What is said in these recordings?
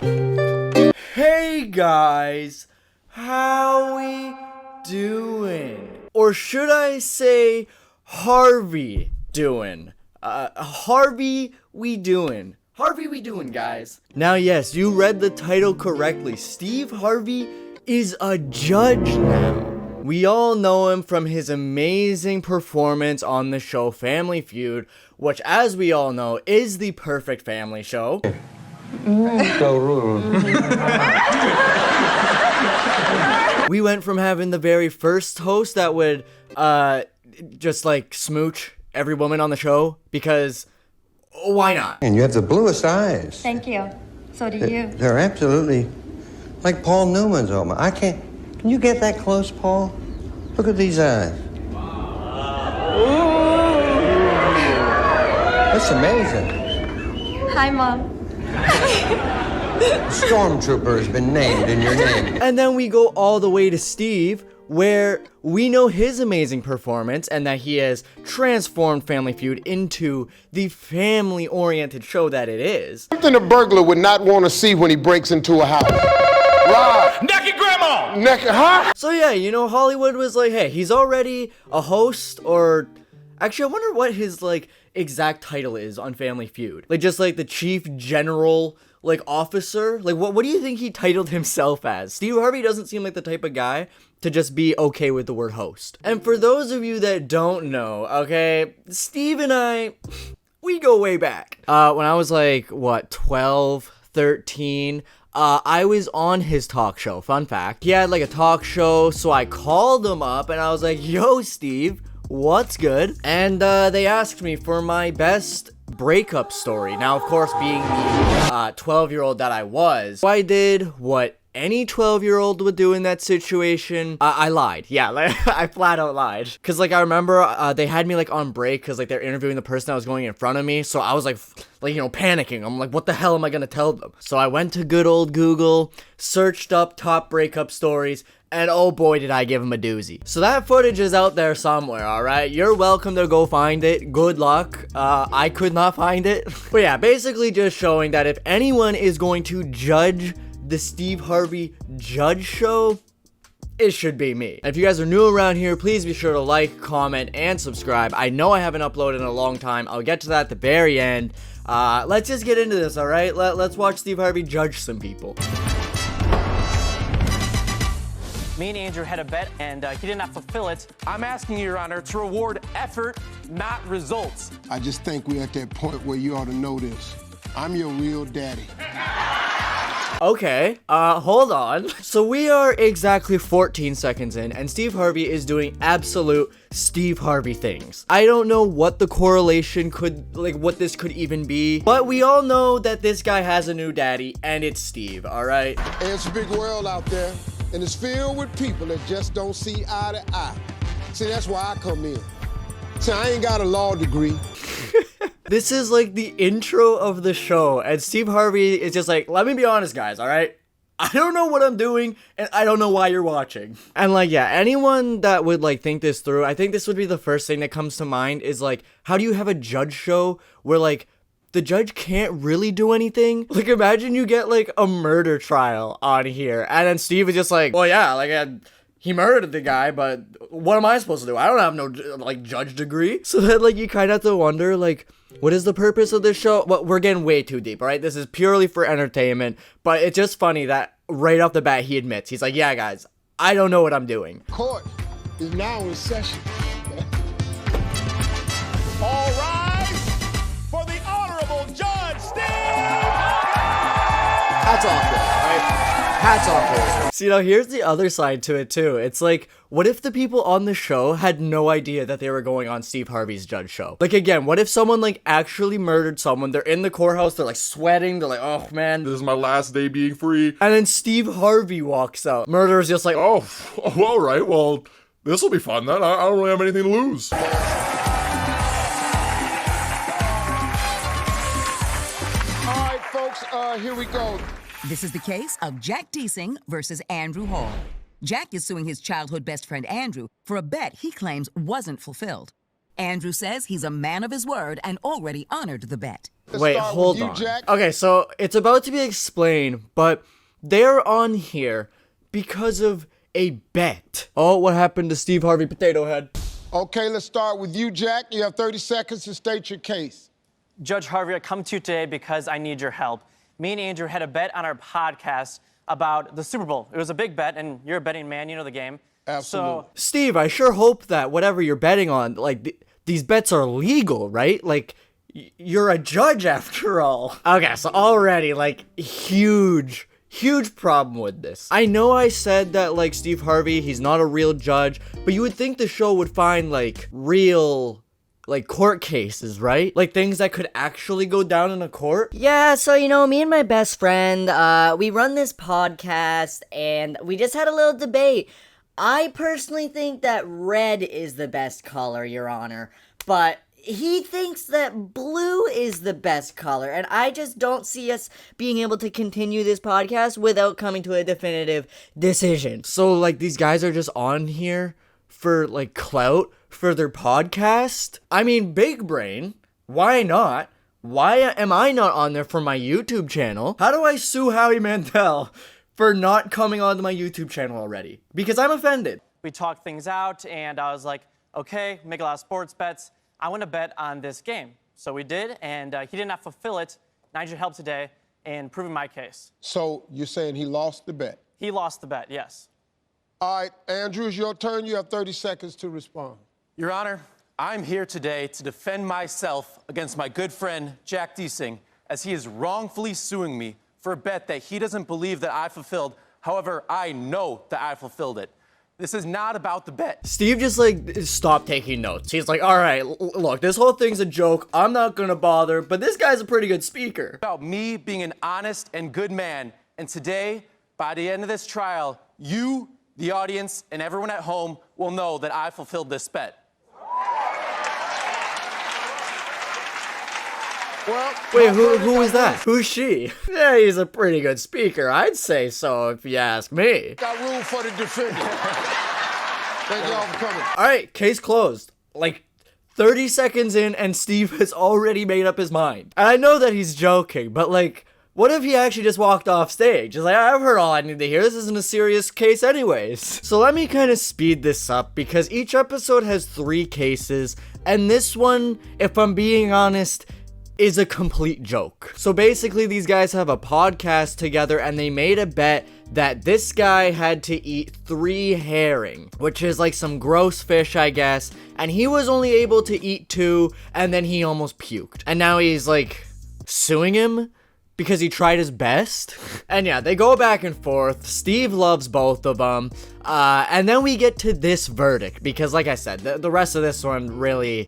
Hey guys, how we doing? Or should I say Harvey doing? Harvey we doing. Harvey we doing, guys. Now yes, you read the title correctly. Steve Harvey is a judge now. We all know him from his amazing performance on the show Family Feud, which, as we all know, is the perfect family show. So rude. We went from having the very first host that would just like smooch every woman on the show, because why not? And you have the bluest eyes. Thank you. So do you. They're absolutely like Paul Newman's almost. I can't. Can you get that close, Paul? Look at these eyes. That's amazing. Hi, Mom. Stormtrooper has been named in your name. And then we go all the way to Steve, where we know his amazing performance and that he has transformed Family Feud into the family-oriented show that it is. Something a burglar would not want to see when he breaks into a house. Right. Naked grandma! Naked, huh? So yeah, you know, Hollywood was like, hey, he's already a host, or actually, I wonder what his like exact title is on Family Feud. Like, just like the chief general like officer? Like, what do you think he titled himself as? Steve Harvey doesn't seem like the type of guy to just be okay with the word host. And for those of you that don't know, okay, Steve and I, we go way back. When I was like, what, 12, 13, I was on his talk show. Fun fact. He had like a talk show, so I called him up and I was like, yo, Steve, what's good? And they asked me for my best breakup story. Now, of course, being the 12-year-old that I was, I did what any 12-year-old would do in that situation. I lied. Yeah, like, I flat out lied. Because, like, I remember they had me, like, on break because, like, they're interviewing the person that was going in front of me. So I was, like, you know, panicking. I'm like, what the hell am I going to tell them? So I went to good old Google, searched up top breakup stories, and oh boy, did I give him a doozy. So that footage is out there somewhere, alright? You're welcome to go find it. Good luck. I could not find it. But yeah, basically just showing that if anyone is going to judge the Steve Harvey Judge Show, it should be me. And if you guys are new around here, please be sure to like, comment, and subscribe. I know I haven't uploaded in a long time. I'll get to that at the very end. Let's just get into this, alright? Let's watch Steve Harvey judge some people. Me and Andrew had a bet, and he did not fulfill it. I'm asking you, Your Honor, to reward effort, not results. I just think we're at that point where you ought to know this. I'm your real daddy. Okay, hold on. So we are exactly 14 seconds in, and Steve Harvey is doing absolute Steve Harvey things. I don't know what the correlation could, like, what this could even be, but we all know that this guy has a new daddy, and it's Steve, alright? It's a big world out there, and it's filled with people that just don't see eye to eye. See, that's why I come in. See, I ain't got a law degree. This is like the intro of the show, and Steve Harvey is just like, let me be honest, guys, alright? I don't know what I'm doing, and I don't know why you're watching. And like, yeah, anyone that would like think this through, I think this would be the first thing that comes to mind is like, how do you have a judge show where like, the judge can't really do anything? Like, imagine you get like a murder trial on here, and then Steve is just like, well, yeah, like, he murdered the guy, but what am I supposed to do? I don't have no, like, judge degree. So then, like, you kind of have to wonder, like, what is the purpose of this show? Well, we're getting way too deep, all right? This is purely for entertainment, but it's just funny that right off the bat, he admits. He's like, yeah, guys, I don't know what I'm doing. Court is now in session. All rise for the Honorable Judge Steve! Hats off, this, right? Hats off for this. See, now here's the other side to it, too. It's like, what if the people on the show had no idea that they were going on Steve Harvey's judge show? Like, again, what if someone, like, actually murdered someone? They're in the courthouse, they're, like, sweating, they're like, oh, man, This is my last day being free. and then Steve Harvey walks out. Murderer's just like, Oh, all right. Well, this will be fun then. I don't really have anything to lose. All right, folks, here we go. This is the case of Jack Deasing versus Andrew Hall. Jack is suing his childhood best friend Andrew for a bet he claims wasn't fulfilled. Andrew says he's a man of his word and already honored the bet. Wait, start hold with you, on. Jack. Okay, so it's about to be explained, but they're on here because of a bet. Oh, what happened to Steve Harvey Potato Head? Okay, let's start with you, Jack. You have 30 seconds to state your case. Judge Harvey, I come to you today because I need your help. Me and Andrew had a bet on our podcast about the Super Bowl. It was a big bet, and you're a betting man. You know the game. Absolutely. Steve, I sure hope that whatever you're betting on, like, these bets are legal, right? Like, you're a judge after all. Okay, so already, like, huge problem with this. I know I said that, like, Steve Harvey, he's not a real judge, but you would think the show would find, like, real, like, court cases, right? Like, things that could actually go down in a court. Yeah, so, me and my best friend, we run this podcast, and we just had a little debate. I personally think that red is the best color, Your Honor, but he thinks that blue is the best color, and I just don't see us being able to continue this podcast without coming to a definitive decision. So, like, these guys are just on here for, like, clout for their podcast? I mean, big brain. Why not? Why am I not on there for my YouTube channel? How do I sue Howie Mandel for not coming onto my YouTube channel already? Because I'm offended. We talked things out, and I was like, okay, make a lot of sports bets. I want to bet on this game. So we did, and he did not fulfill it. And I need your help today in proving my case. So you're saying he lost the bet? He lost the bet, yes. All right, Andrew, it's your turn. You have 30 seconds to respond. Your Honor, I'm here today to defend myself against my good friend, Jack Deasing, as he is wrongfully suing me for a bet that he doesn't believe that I fulfilled. However, I know that I fulfilled it. This is not about the bet. Steve just, like, stopped taking notes. He's like, all right, look, this whole thing's a joke. I'm not gonna bother, but this guy's a pretty good speaker. About me being an honest and good man. And today, by the end of this trial, you, the audience, and everyone at home will know that I fulfilled this bet. Well, Wait, who is that? Who's she? Yeah, he's a pretty good speaker. I'd say so if you ask me. got room for the defendant. Thank y'all for coming. All right, case closed. Like 30 seconds in and Steve has already made up his mind. And I know that he's joking, but like, what if he actually just walked off stage? He's like, I've heard all I need to hear. This isn't a serious case anyways. So let me kind of speed this up because each episode has 3 cases. And this one, if I'm being honest, is a complete joke. So basically these guys have a podcast together and they made a bet that this guy had to eat 3 herring, which is like some gross fish, I guess, and he was only able to eat 2 and then he almost puked. And now he's like suing him because he tried his best. And yeah, they go back and forth. Steve loves both of them. And then we get to this verdict because like I said, the rest of this one really...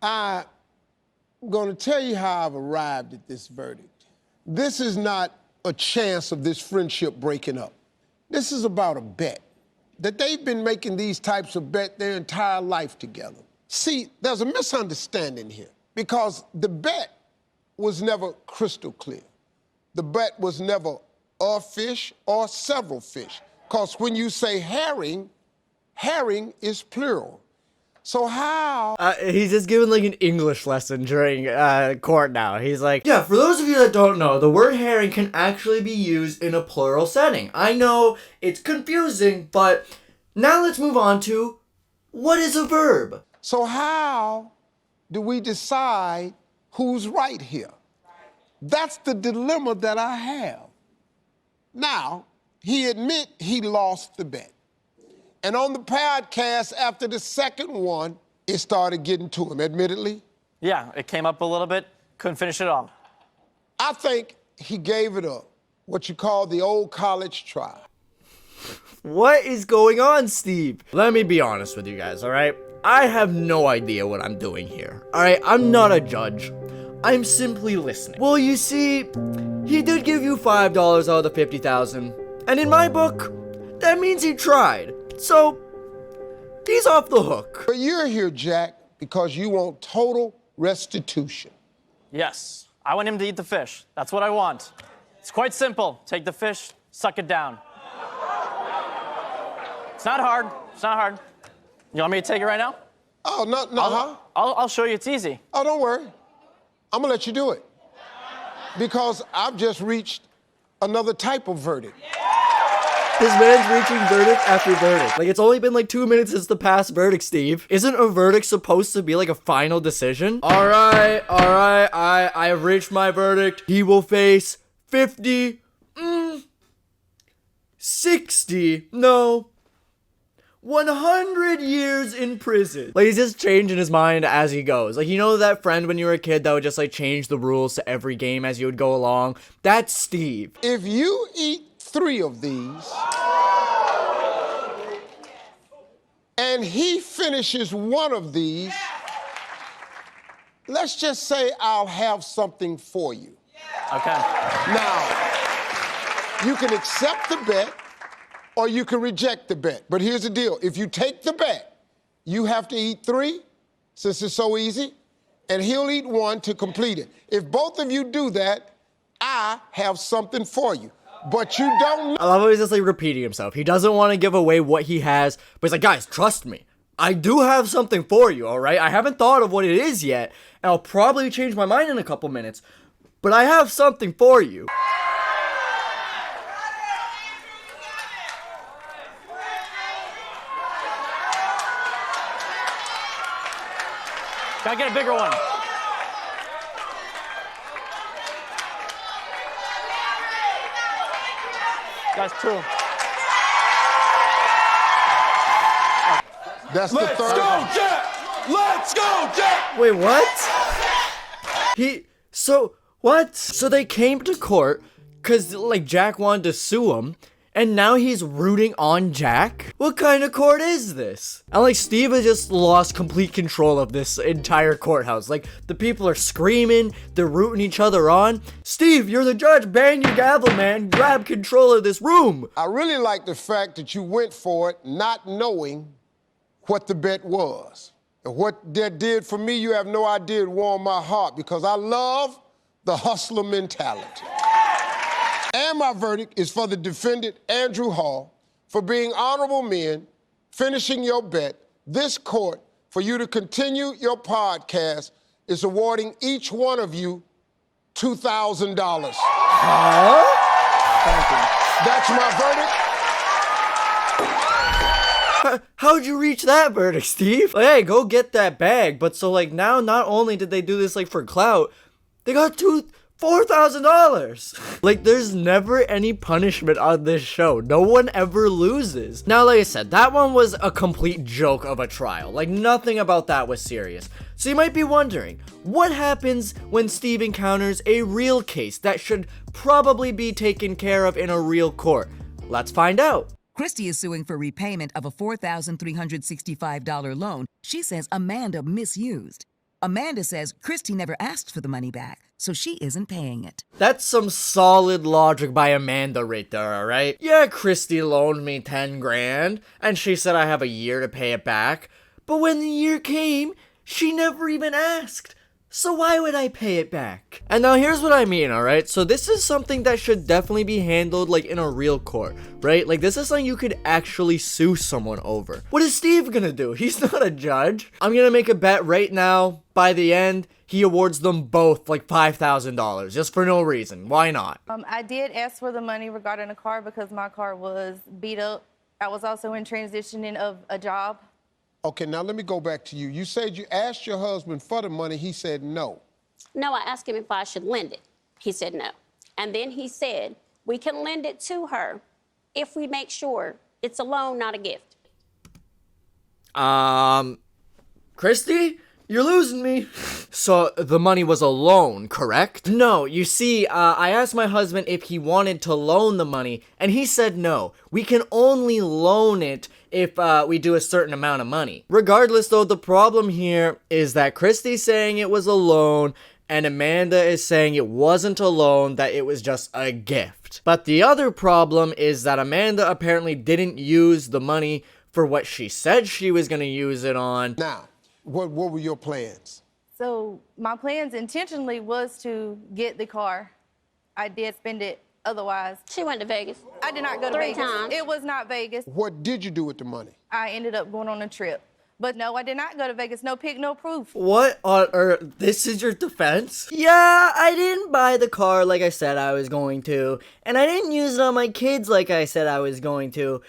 I'm going to tell you how I've arrived at this verdict. This is not a chance of this friendship breaking up. This is about a bet. That they've been making these types of bets their entire life together. See, there's a misunderstanding here because the bet was never crystal clear. The bet was never a fish or several fish. Because when you say herring, herring is plural. So how? He's just giving like an English lesson during court now. He's like, yeah, for those of you that don't know, the word herring can actually be used in a plural setting. I know it's confusing, but now let's move on to what is a verb? So how do we decide who's right here? That's the dilemma that I have. Now, he admit he lost the bet. And on the podcast, after the second one, it started getting to him, admittedly. Yeah, it came up a little bit. Couldn't finish it all. I think he gave it what you call the old college try. What is going on, Steve? Let me be honest with you guys, all right? I have no idea what I'm doing here, all right? I'm not a judge. I'm simply listening. Well, you see, he did give you $5 out of the $50,000. And in my book, that means he tried. So, he's off the hook. But you're here, Jack, because you want total restitution. Yes, I want him to eat the fish. That's what I want. It's quite simple. Take the fish, suck it down. It's not hard. It's not hard. You want me to take it right now? Oh, no. I'll show you. It's easy. Oh, don't worry. I'm gonna let you do it. Because I've just reached another type of verdict. This man's reaching verdict after verdict. Like, it's only been like 2 minutes since the past verdict, Steve. Isn't a verdict supposed to be like a final decision? All right, I've reached my verdict. He will face 50, 60, no, 100 years in prison. Like, he's just changing his mind as he goes. Like, you know that friend when you were a kid that would just like change the rules to every game as you would go along? That's Steve. If you eat 3 of these, and he finishes 1 of these, let's just say I'll have something for you. Okay. Now, you can accept the bet or you can reject the bet. But here's the deal. If you take the bet, you have to eat 3, since it's so easy, and he'll eat 1 to complete it. If both of you do that, I have something for you. But you don't... I love how he's just like repeating himself. He doesn't want to give away what he has, but he's like, guys, trust me. I do have something for you, all right? I haven't thought of what it is yet, and I'll probably change my mind in a couple minutes, but I have something for you. Gotta get a bigger one. That's 2. That's the third. Let's go, Jack! Let's go, Jack! Wait, what? So they came to court because, like, Jack wanted to sue him, and now he's rooting on Jack? What kind of court is this? And, like, Steve has just lost complete control of this entire courthouse. Like, the people are screaming, they're rooting each other on. Steve, you're the judge, bang your gavel, man. Grab control of this room. I really like the fact that you went for it not knowing what the bet was. And what that did for me, you have no idea, it warmed my heart, because I love the hustler mentality. And my verdict is for the defendant, Andrew Hall, for being honorable men, finishing your bet. This court, for you to continue your podcast, is awarding each one of you $2,000. Huh? That's my verdict. How'd you reach that verdict, Steve? Like, hey, go get that bag. But so, like, now not only did they do this, like, for clout, they got $4,000. Like, there's never any punishment on this show. No one ever loses. Now, like I said, that one was a complete joke of a trial. Like, nothing about that was serious. So you might be wondering, what happens when Steve encounters a real case that should probably be taken care of in a real court? Let's find out. Christy is suing for repayment of a $4,365 loan she says Amanda misused. Amanda says Christy never asked for the money back, so she isn't paying it. That's some solid logic by Amanda right there, alright? Yeah, Christy loaned me 10 grand, and she said I have a year to pay it back. But when the year came, she never even asked. So why would I pay it back? And now here's what I mean, alright? So this is something that should definitely be handled like in a real court, right? Like this is something you could actually sue someone over. What is Steve gonna do? He's not a judge. I'm gonna make a bet right now. By the end, he awards them both like $5,000 just for no reason. Why not? I did ask for the money regarding a car because my car was beat up. I was also in transitioning of a job. Okay, now let me go back to you. You said you asked your husband for the money. He said no. No, I asked him if I should lend it. He said no. And then he said, we can lend it to her if we make sure it's a loan, not a gift. Christy? You're losing me. So the money was a loan, correct? No, you see, I asked my husband if he wanted to loan the money, and he said no. We can only loan it if we do a certain amount of money. Regardless, though, the problem here is that Christy's saying it was a loan, and Amanda is saying it wasn't a loan, that it was just a gift. But the other problem is that Amanda apparently didn't use the money for what she said she was going to use it on. Now, what were your plans? So my plans intentionally was to get the car. I did spend it otherwise. She went to Vegas. I did not go to 3 Vegas. times. It was not Vegas. What did you do with the money? I ended up going on a trip. But no, I did not go to Vegas. No pic, no proof. What on earth? This is your defense? Yeah, I didn't buy the car like I said I was going to, and I didn't use it on my kids like I said I was going to,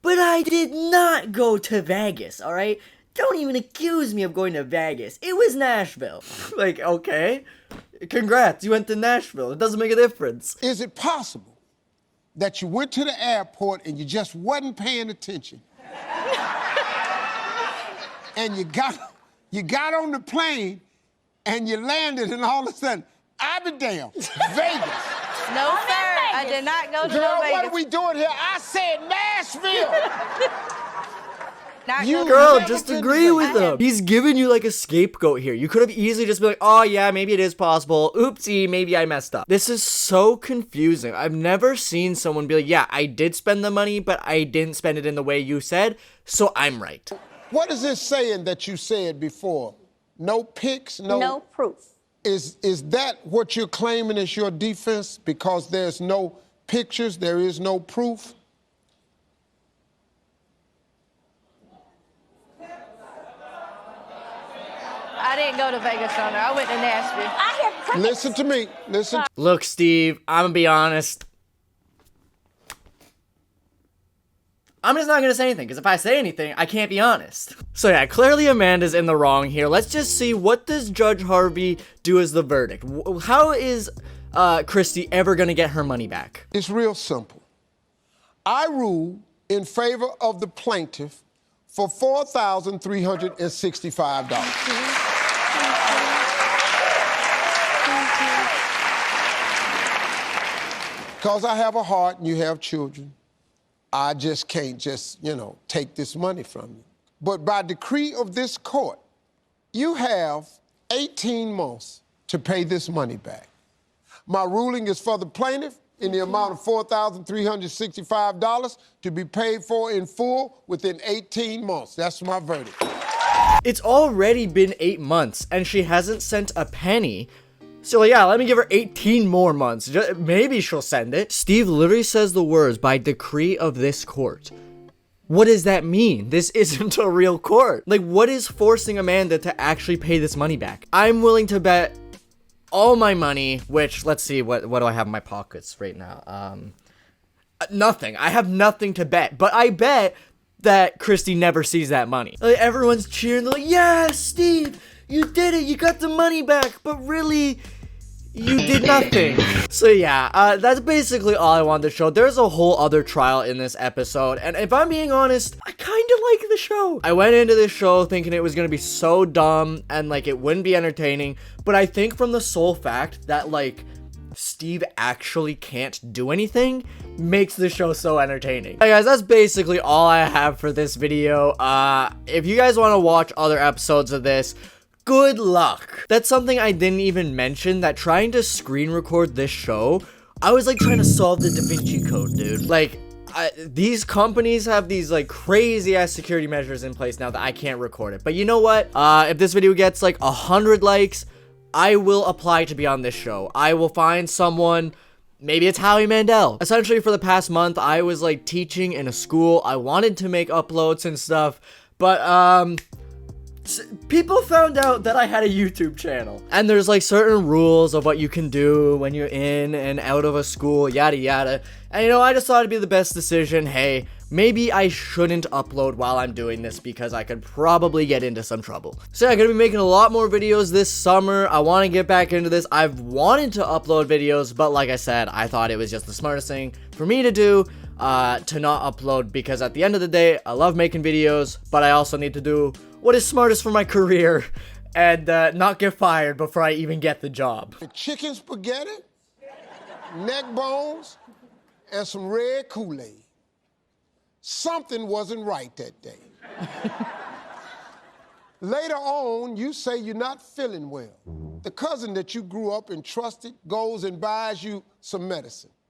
but I did not go to Vegas, alright? Don't even accuse me of going to Vegas. It was Nashville. Like, okay. Congrats, you went to Nashville. It doesn't make a difference. Is it possible that you went to the airport and you just wasn't paying attention? And you got on the plane and you landed, and all of a sudden, I be damned, Vegas. No, sir, I did not go to Girl, no Vegas. what are we doing here? I said Nashville. Girl, just agree with him. He's giving you like a scapegoat here. You could have easily just been like, oh yeah, maybe it is possible. Oopsie, maybe I messed up. This is so confusing. I've never seen someone be like, yeah, I did spend the money, but I didn't spend it in the way you said, so I'm right. What is this saying that you said before? No pics, No proof. Is that what you're claiming is your defense? Because there's no pictures, there is no proof? I didn't go to Vegas, Shonda. I went to Nashville. I have proof. Listen to me. Listen. Look, Steve, I'm gonna be honest. I'm just not gonna say anything, because if I say anything, I can't be honest. So yeah, clearly Amanda's in the wrong here. Let's just see, what does Judge Harvey do as the verdict? How is Christy ever gonna get her money back? It's real simple. I rule in favor of the plaintiff for $4,365. Because I have a heart and you have children. I just can't take this money from you. But by decree of this court, you have 18 months to pay this money back. My ruling is for the plaintiff in the amount of $4,365 to be paid for in full within 18 months. That's my verdict. It's already been 8 months, and she hasn't sent a penny. So yeah, let me give her 18 more months. Maybe she'll send it. Steve literally says the words, by decree of this court. What does that mean? This isn't a real court. Like, what is forcing Amanda to actually pay this money back? I'm willing to bet all my money, which, let's see, what do I have in my pockets right now? Nothing. I have nothing to bet, but I bet that Christy never sees that money. Like, everyone's cheering, they're like, yeah, Steve, you did it, you got the money back, but really, you did nothing. So yeah, that's basically all I wanted to show. There's a whole other trial in this episode, and if I'm being honest, I kind of like the show. I went into this show thinking it was gonna be so dumb, and like, it wouldn't be entertaining, but I think from the sole fact that like, Steve actually can't do anything makes the show so entertaining. Hey guys, that's basically all I have for this video. If you guys want to watch other episodes of this, good luck. That's something I didn't even mention, that trying to screen record this show, I was like trying to solve the Da Vinci Code, dude. Like, these companies have these like crazy ass security measures in place now that I can't record it. But you know what? If this video gets like 100 likes, I will apply to be on this show. I will find someone, maybe it's Howie Mandel. Essentially, for the past month, I was like teaching in a school. I wanted to make uploads and stuff, but people found out that I had a YouTube channel. And there's like certain rules of what you can do when you're in and out of a school, yada yada. And you know, I just thought it'd be the best decision. Hey, maybe I shouldn't upload while I'm doing this because I could probably get into some trouble. So yeah, I'm gonna be making a lot more videos this summer. I want to get back into this. I've wanted to upload videos, but like I said, I thought it was just the smartest thing for me to do, to not upload, because at the end of the day, I love making videos, but I also need to do what is smartest for my career and not get fired before I even get the job. Chicken spaghetti, neck bones, and some red Kool-Aid. Something wasn't right that day. Later on, you say you're not feeling well. The cousin that you grew up and trusted goes and buys you some medicine.